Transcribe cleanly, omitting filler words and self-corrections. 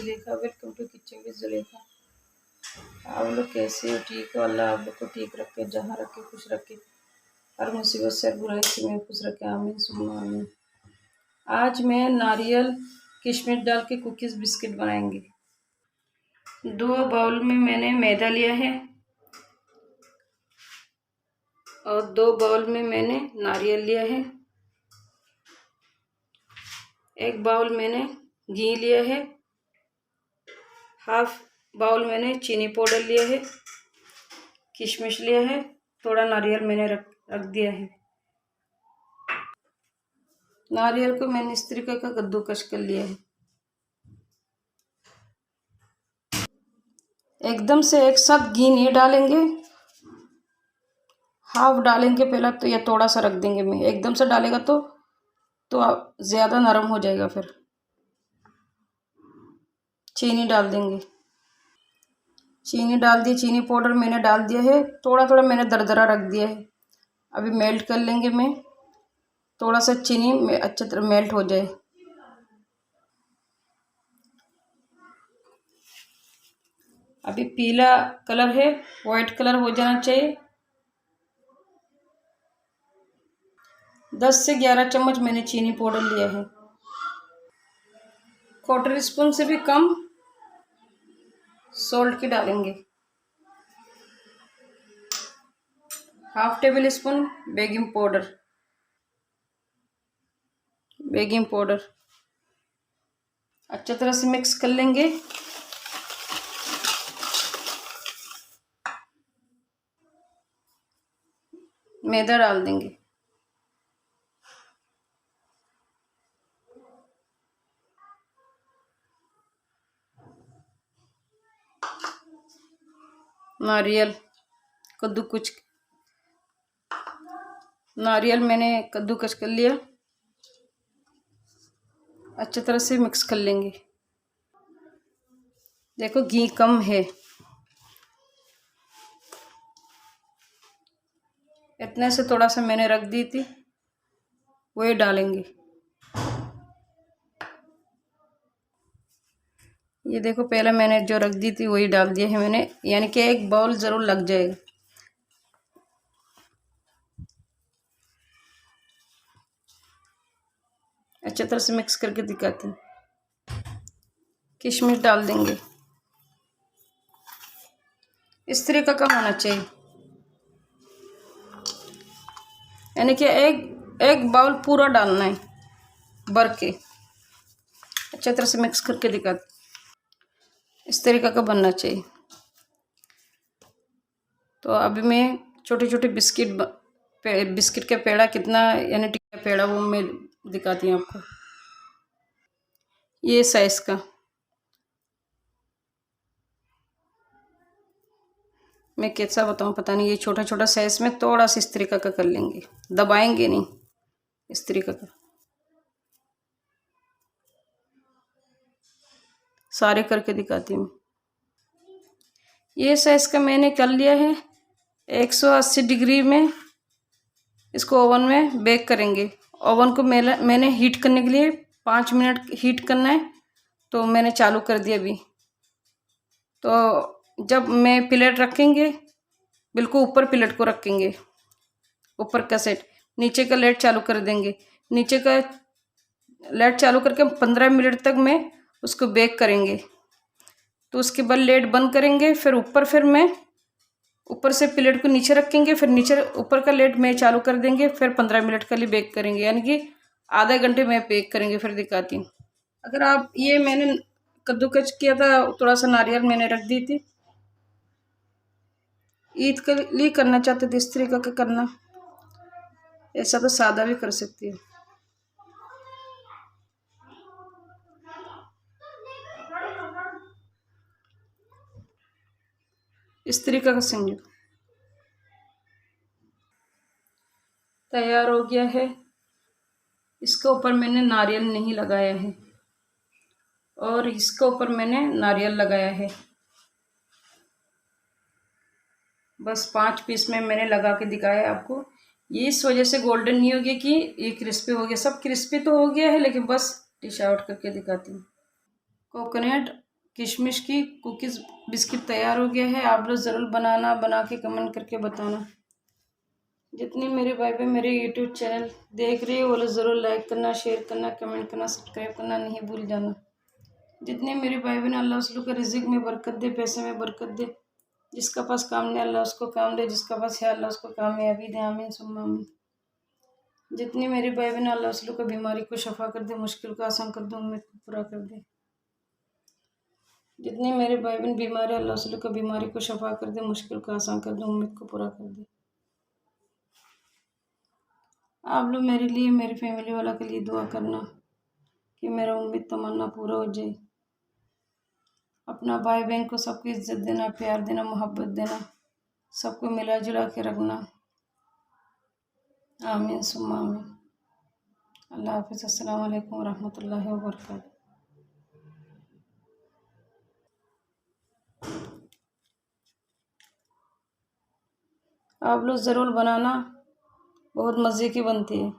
Zulekha, welcome to kitchen with Zulekha. आप लोग कैसे हो? ठीक हो? अल्लाह आप लोग को ठीक रखे, जहाँ रखे खुश रखे, हर मुसीबत से बुराई से महफूज रखे, आमीन सुम्मा आमीन। आज मैं नारियल किशमिश डाल के कुकीज़ बिस्किट बनाएंगे। 2 बाउल में मैंने मैदा लिया है और 2 बाउल में मैंने नारियल लिया है। 1 बाउल मैंने घी लिया है। हाफ बाउल मैंने चीनी पाउडर लिया है। किशमिश लिया है। थोड़ा नारियल मैंने रख दिया है। नारियल को मैंने इस तरीके का कद्दूकस कर लिया है। एकदम से एक साथ घी नहीं डालेंगे, हाफ डालेंगे पहला, तो ये थोड़ा सा रख देंगे। मैं एकदम से डालेगा तो ज़्यादा नरम हो जाएगा। फिर चीनी डाल देंगे। चीनी डाल दी, चीनी पाउडर मैंने डाल दिया है। थोड़ा थोड़ा मैंने दरदरा रख दिया है। अभी मेल्ट कर लेंगे। मैं थोड़ा सा चीनी में अच्छी तरह मेल्ट हो जाए। अभी पीला कलर है, वाइट कलर हो जाना चाहिए। 10 से 11 चम्मच मैंने चीनी पाउडर लिया है। 1/4 स्पून से भी कम सॉल्ट की डालेंगे। Half table spoon baking powder. अच्छी तरह से मिक्स कर लेंगे। मैदा डाल देंगे। नारियल मैंने कद्दूकस कर लिया। अच्छी तरह से मिक्स कर लेंगे। देखो घी कम है, इतने से थोड़ा सा मैंने रख दी थी, वही डालेंगे। ये देखो पहले मैंने जो रख दी थी वही डाल दिया है मैंने, यानी कि 1 बाउल ज़रूर लग जाएगा। अच्छी तरह से मिक्स करके दिखाती हूँ। किशमिश डाल देंगे। इस तरीके का होना चाहिए, यानी कि एक बाउल पूरा डालना है भर के। अच्छी तरह से मिक्स करके दिखाती। इस तरीके का बनना चाहिए। तो अभी मैं छोटे छोटे बिस्किट का पेड़ा कितना, यानी टिक्का पेड़ा, वो मैं दिखाती हूँ आपको। ये साइज़ का मैं कैसा बताऊँ पता नहीं। ये छोटा छोटा साइज़ में थोड़ा सा इस तरीके का कर लेंगे, दबाएंगे नहीं, इस तरीके का सारे करके दिखाती हूँ। ये साइज़ का मैंने कर लिया है। 180 डिग्री में इसको ओवन में बेक करेंगे। ओवन को मैंने हीट करने के लिए 5 मिनट हीट करना है, तो मैंने चालू कर दिया अभी। तो जब मैं प्लेट रखेंगे, बिल्कुल ऊपर प्लेट को रखेंगे, ऊपर का सेट, नीचे का लाइट चालू कर देंगे। नीचे का लाइट चालू करके 15 मिनट तक मैं उसको बेक करेंगे। तो उसके बाद लाइट बंद करेंगे। फिर मैं ऊपर से प्लेट को नीचे रखेंगे, फिर नीचे ऊपर का लाइट में चालू कर देंगे। फिर 15 मिनट के लिए बेक करेंगे, यानी कि आधा घंटे में बेक करेंगे। फिर दिखाती हूँ। अगर आप, ये मैंने कद्दूकस किया था, थोड़ा सा नारियल मैंने रख दी थी। ईद के लिए करना चाहते थे इस तरीके का करना, ऐसा तो सादा भी कर सकती है। इस तरीके का समझो। तैयार हो गया है। इसके ऊपर मैंने नारियल नहीं लगाया है और इसके ऊपर मैंने नारियल लगाया है। बस 5 पीस में मैंने लगा के दिखाया आपको। ये इस वजह से गोल्डन नहीं हो गया कि ये क्रिस्पी हो गया। सब क्रिस्पी तो हो गया है, लेकिन बस डिश आउट करके दिखाती हूँ। कोकोनट किशमिश की कुकीज़ बिस्किट तैयार हो गया है। आप लोग ज़रूर बनाना, बना के कमेंट करके बताना। जितनी मेरे भाई बहन मेरे यूट्यूब चैनल देख रहे हो वो लोग ज़रूर लाइक करना, शेयर करना, कमेंट करना, सब्सक्राइब करना नहीं भूल जाना। जितने मेरे भाई बहन अल्लाह उस लोग के रिज़्क़ में बरकत दे, पैसे में बरकत दे। जिसका पास काम नहीं अल्लाह उसको काम दे, जिसका पास है अल्लाह उसको कामयाबी दे। आमीन सुम्मा आमीन। जितनी मेरे भाई बहन अल्लाह उस लोग को बीमारी को शफा कर दे, मुश्किल को आसान कर दे, उम्मीद को पूरा कर दे। जितने मेरे भाई बहन बीमार है अल्लाह उस लोग को बीमारी को शफा कर दे, मुश्किल को आसान कर दे, उम्मीद को पूरा कर दे। आप लोग मेरे लिए, मेरी फैमिली वाला के लिए दुआ करना कि मेरा उम्मीद तमन्ना पूरा हो जाए। अपना भाई बहन को सबको इज्जत देना, प्यार देना, मोहब्बत देना, सबको मिला जुला के रखना। आमीन सुम्मा आमीन। अल्लाह हाफिज़। अस्सलाम वालेकुम रहमतुल्लाहि व बरकातहू। आप लोग ज़रूर बनाना, बहुत मज़े की बनती है।